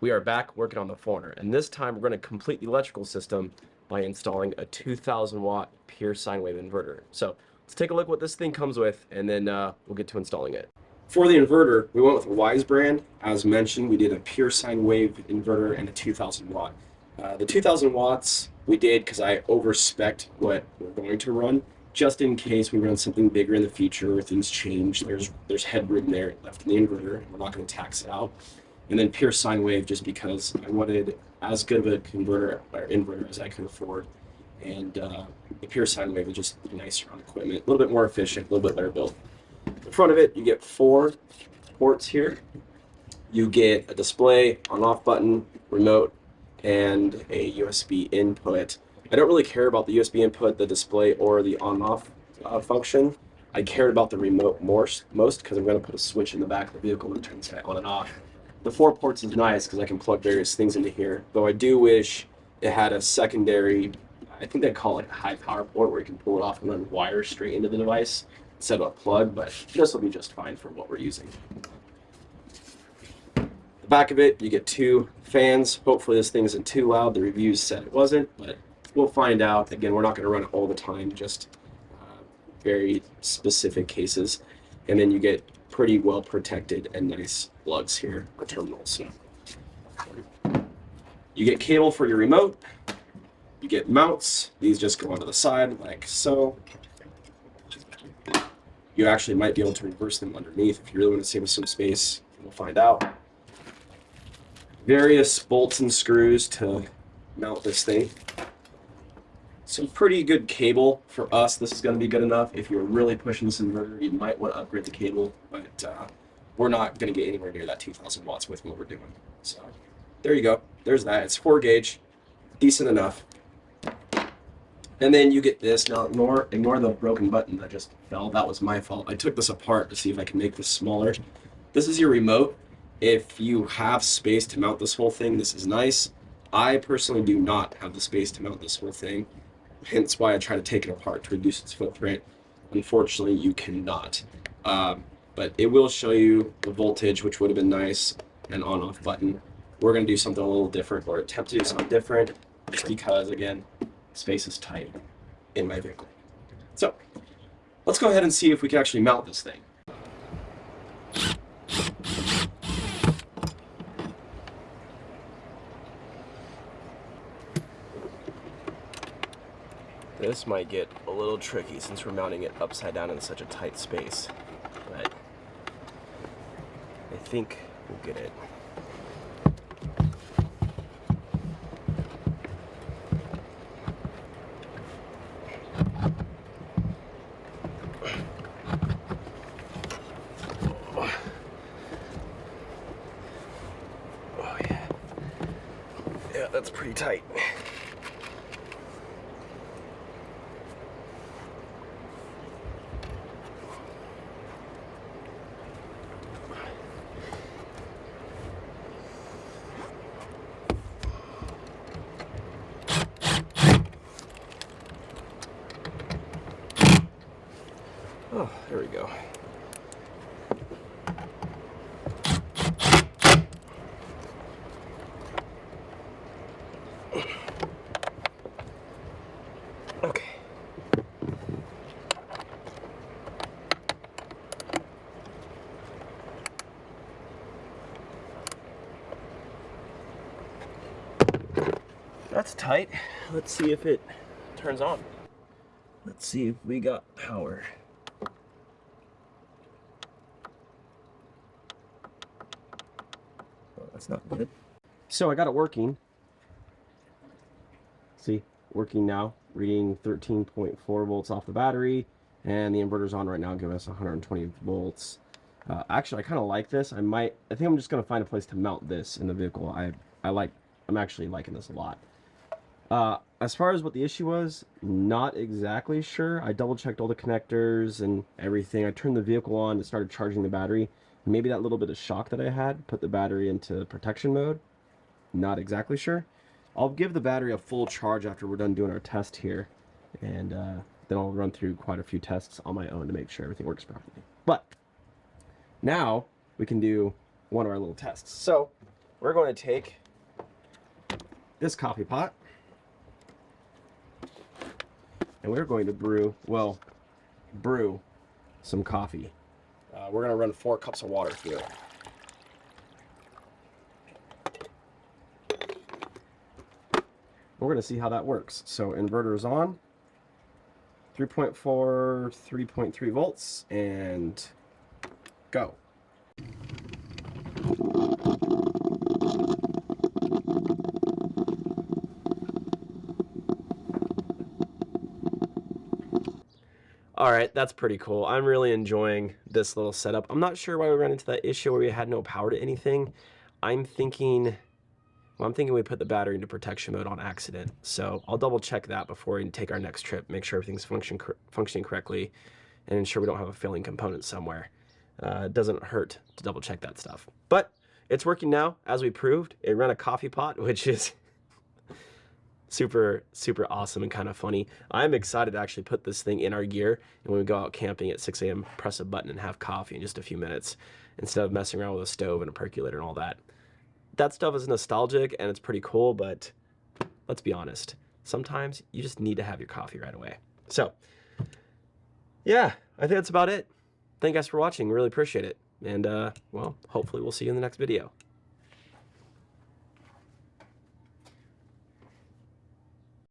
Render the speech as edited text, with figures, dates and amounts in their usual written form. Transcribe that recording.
We are back working on the Foreigner, and this time we're going to complete the electrical system by installing a 2000 watt pure sine wave inverter. So let's take a look at what this thing comes with, and then we'll get to installing it. For the inverter, we went with a Wise brand. As mentioned, we did a pure sine wave inverter and a 2000 watt. The 2000 watts we did because I overspec'd what we're going to run, just in case we run something bigger in the future or things change. There's headroom there left in the inverter, and we're not going to tax it out. And then pure sine wave just because I wanted as good of a converter or inverter as I could afford. And the pure sine wave is just nicer on equipment, a little bit more efficient, a little bit better built. In front of it, you get 4 ports here. You get a display, on-off button, remote, and a USB input. I don't really care about the USB input, the display, or the on-off function. I cared about the remote most because I'm going to put a switch in the back of the vehicle that turns it on and off. The 4 ports is nice because I can plug various things into here, though I do wish it had a secondary, I think they call it a high power port where you can pull it off and run wires straight into the device instead of a plug, but this will be just fine for what we're using. The back of it, you get 2 fans. Hopefully this thing isn't too loud. The reviews said it wasn't, but we'll find out. Again, we're not going to run it all the time, just very specific cases. And then you get pretty well protected and nice lugs here, the terminals. You get cable for your remote. You get mounts. These just go onto the side like so. You actually might be able to reverse them underneath if you really want to save some space. We'll find out. Various bolts and screws to mount this thing. Some pretty good cable for us. This is going to be good enough. If you're really pushing this inverter, you might want to upgrade the cable, but we're not going to get anywhere near that 2000 watts with what we're doing. So there you go. There's that. It's 4 gauge, decent enough. And then you get this. Now ignore the broken button that just fell. That was my fault. I took this apart to see if I can make this smaller. This is your remote. If you have space to mount this whole thing, this is nice. I personally do not have the space to mount this whole thing. Hence why I try to take it apart to reduce its footprint. Unfortunately, you cannot. But it will show you the voltage, which would have been nice, and on-off button. We're going to do something a little different, or attempt to do something different, just because, again, space is tight in my vehicle. So, let's go ahead and see if we can actually mount this thing. This might get a little tricky since we're mounting it upside down in such a tight space, but I think we'll get it. Oh yeah. Yeah, that's pretty tight. Oh, there we go. Okay. That's tight. Let's see if it turns on. Let's see if we got power. That's not good. So I got it working. See, working now. Reading 13.4 volts off the battery, and the inverter's on right now, giving us 120 volts. Actually, I kind of like this. I think I'm just gonna find a place to mount this in the vehicle. I'm actually liking this a lot. As far as what the issue was, not exactly sure. I double checked all the connectors and everything. I turned the vehicle on and started charging the battery. Maybe that little bit of shock that I had put the battery into protection mode. Not exactly sure. I'll give the battery a full charge after we're done doing our test here, and then I'll run through quite a few tests on my own to make sure everything works properly. But now we can do one of our little tests. So we're going to take this coffee pot and we're going to brew some coffee. We're going to run 4 cups of water through it. We're going to see how that works. So inverter is on, 3.4, 3.3 volts, and go. All right, that's pretty cool. I'm really enjoying this little setup. I'm not sure why we ran into that issue where we had no power to anything. I'm thinking we put the battery into protection mode on accident. So I'll double check that before we take our next trip, make sure everything's functioning correctly, and ensure we don't have a failing component somewhere. It doesn't hurt to double check that stuff. But it's working now, as we proved. It ran a coffee pot, which is super awesome and kind of funny. I'm excited to actually put this thing in our gear, and when we go out camping at 6 a.m., press a button and have coffee in just a few minutes, instead of messing around with a stove and a percolator and all that. That stuff is nostalgic and it's pretty cool, but let's be honest, sometimes you just need to have your coffee right away. So yeah, I think that's about it. Thank you guys for watching. Really appreciate it. And well, hopefully we'll see you in the next video.